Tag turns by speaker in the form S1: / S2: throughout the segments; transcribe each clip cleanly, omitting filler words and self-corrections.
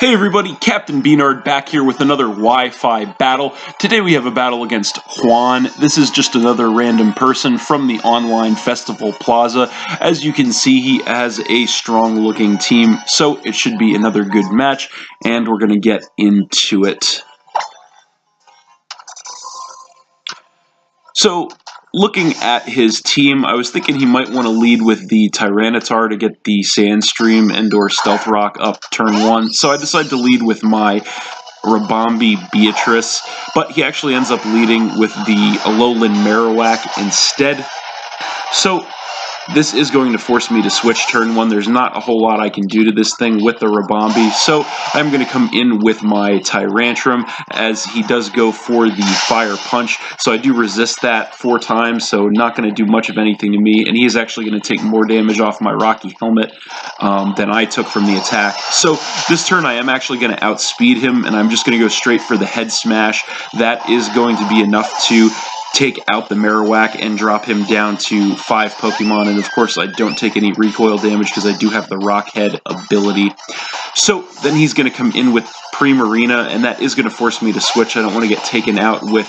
S1: Hey everybody, Captain B-Nard back here with another Wi-Fi battle. Today we have a battle against Juan. This is just another random person from the online festival plaza. As you can see, he has a strong looking team, so it should be another good match, and we're going to get into it. So, looking at his team, I was thinking he might want to lead with the Tyranitar to get the Sandstream and/or Stealth Rock up turn 1. So I decided to lead with my Rabombi Beatrice, but he actually ends up leading with the Alolan Marowak instead. So this is going to force me to switch turn 1. There's not a whole lot I can do to this thing with the Rabombi, so I'm going to come in with my Tyrantrum as he does go for the Fire Punch. So I do resist that 4 times, so not going to do much of anything to me, and he is actually going to take more damage off my Rocky Helmet than I took from the attack. So this turn I am actually going to outspeed him, and I'm just going to go straight for the Head Smash. That is going to be enough to take out the Marowak and drop him down to 5 Pokemon, and of course I don't take any recoil damage because I do have the Rock Head ability. So then he's going to come in with Primarina, and that is going to force me to switch. I don't want to get taken out with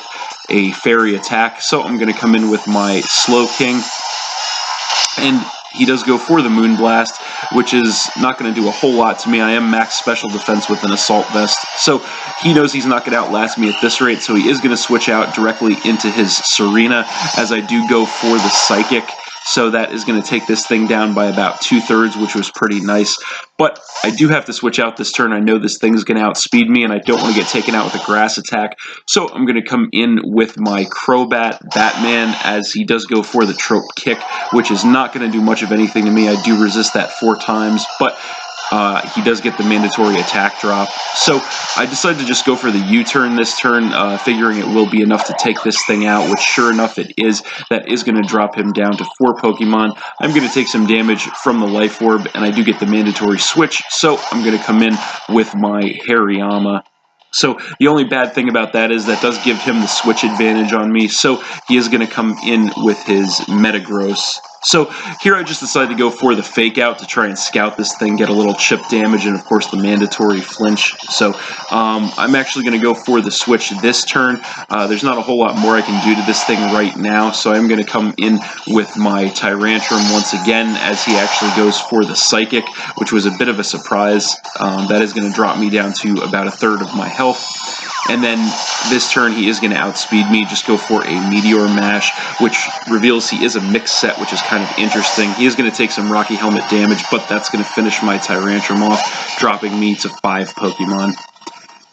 S1: a Fairy attack, so I'm going to come in with my Slowking, and he does go for the Moonblast, which is not going to do a whole lot to me. I am max special defense with an Assault Vest, so he knows he's not going to outlast me at this rate, so he is going to switch out directly into his Serena, as I do go for the Psychic. So that is going to take this thing down by about 2/3, which was pretty nice. But I do have to switch out this turn. I know this thing's going to outspeed me, and I don't want to get taken out with a Grass attack. So I'm going to come in with my Crobat Batman, as he does go for the Trope Kick, which is not going to do much of anything to me. I do resist that 4 times, but he does get the mandatory attack drop. So I decided to just go for the U-turn this turn, figuring it will be enough to take this thing out, which sure enough it is. That is going to drop him down to 4 Pokemon. I'm going to take some damage from the Life Orb, and I do get the mandatory switch, so I'm going to come in with my Hariyama. So the only bad thing about that is that does give him the switch advantage on me, so he is going to come in with his Metagross. So here I just decided to go for the Fake Out to try and scout this thing, get a little chip damage, and of course the mandatory flinch. So I'm actually going to go for the switch this turn. There's not a whole lot more I can do to this thing right now, so I'm going to come in with my Tyrantrum once again, as he actually goes for the Psychic, which was a bit of a surprise. That is going to drop me down to about 1/3 of my health. And then this turn he is going to outspeed me, just go for a Meteor Mash, which reveals he is a mixed set, which is kind of interesting. He is going to take some Rocky Helmet damage, but that's going to finish my Tyrantrum off, dropping me to 5 Pokemon.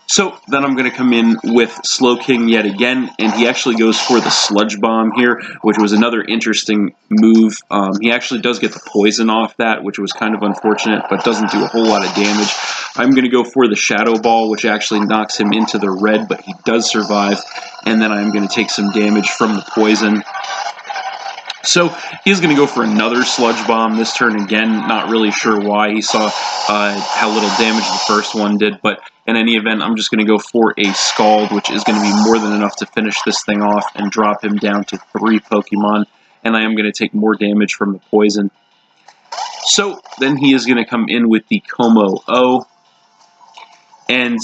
S1: So then I'm going to come in with Slowking yet again, and he actually goes for the Sludge Bomb here, which was another interesting move. He actually does get the poison off that, which was kind of unfortunate, but doesn't do a whole lot of damage. I'm going to go for the Shadow Ball, which actually knocks him into the red, but he does survive, and then I'm going to take some damage from the poison. So he's going to go for another Sludge Bomb this turn again, not really sure why. He saw how little damage the first one did, but in any event, I'm just going to go for a Scald, which is going to be more than enough to finish this thing off and drop him down to 3 Pokemon, and I am going to take more damage from the poison. So then he is going to come in with the Como-O, and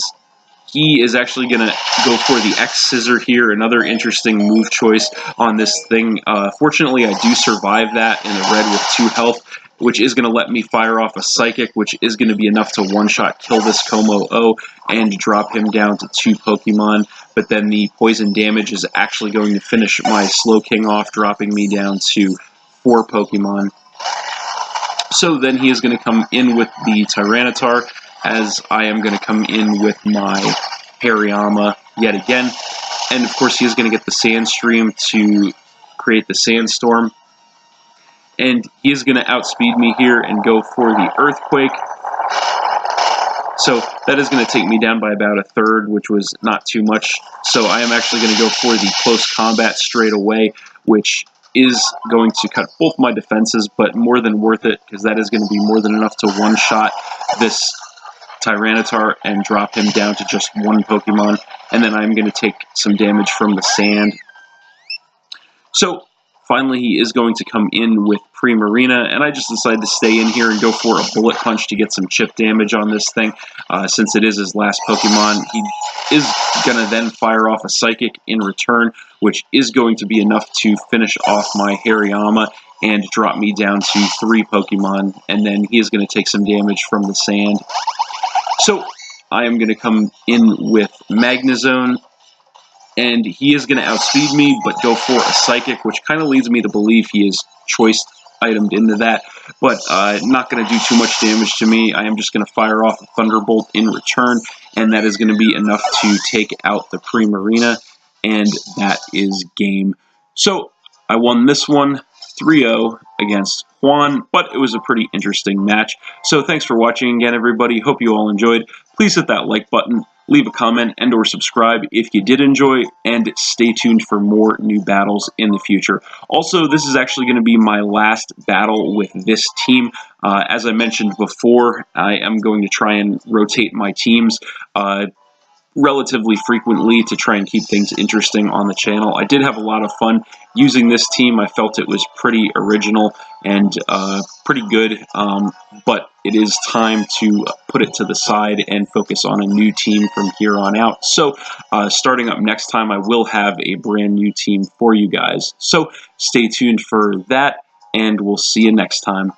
S1: he is actually going to go for the X-Scissor here, another interesting move choice on this thing. Fortunately, I do survive that in a red with 2 health, which is going to let me fire off a Psychic, which is going to be enough to one-shot kill this Como-O and drop him down to 2 Pokemon. But then the poison damage is actually going to finish my Slowking off, dropping me down to 4 Pokemon. So then he is going to come in with the Tyranitar, as I am going to come in with my Hariyama yet again. And of course he is going to get the Sandstream to create the Sandstorm. And he is going to outspeed me here and go for the Earthquake. So that is going to take me down by about 1/3, which was not too much. So I am actually going to go for the Close Combat straight away, which is going to cut both my defenses, but more than worth it, because that is going to be more than enough to one-shot this Tyranitar and drop him down to just 1 Pokemon, and then I'm going to take some damage from the Sand. So finally he is going to come in with Primarina, and I just decided to stay in here and go for a Bullet Punch to get some chip damage on this thing. Since it is his last Pokemon, he is going to then fire off a Psychic in return, which is going to be enough to finish off my Hariyama and drop me down to 3 Pokemon, and then he is going to take some damage from the sand. So I am going to come in with Magnezone, and he is going to outspeed me, but go for a Psychic, which kind of leads me to believe he is choice itemed into that, but not going to do too much damage to me. I am just going to fire off a Thunderbolt in return, and that is going to be enough to take out the Primarina, and that is game. So I won this one 3-0 against Juan, but it was a pretty interesting match. So thanks for watching again, everybody. Hope you all enjoyed. Please hit that like button, leave a comment, and or subscribe if you did enjoy, and stay tuned for more new battles in the future. Also, this is actually going to be my last battle with this team. As I mentioned before, I am going to try and rotate my teams relatively frequently to try and keep things interesting on the channel. I did have a lot of fun using this team. I felt it was pretty original and pretty good, but it is time to put it to the side and focus on a new team from here on out. So starting up next time, I will have a brand new team for you guys. So stay tuned for that, and we'll see you next time.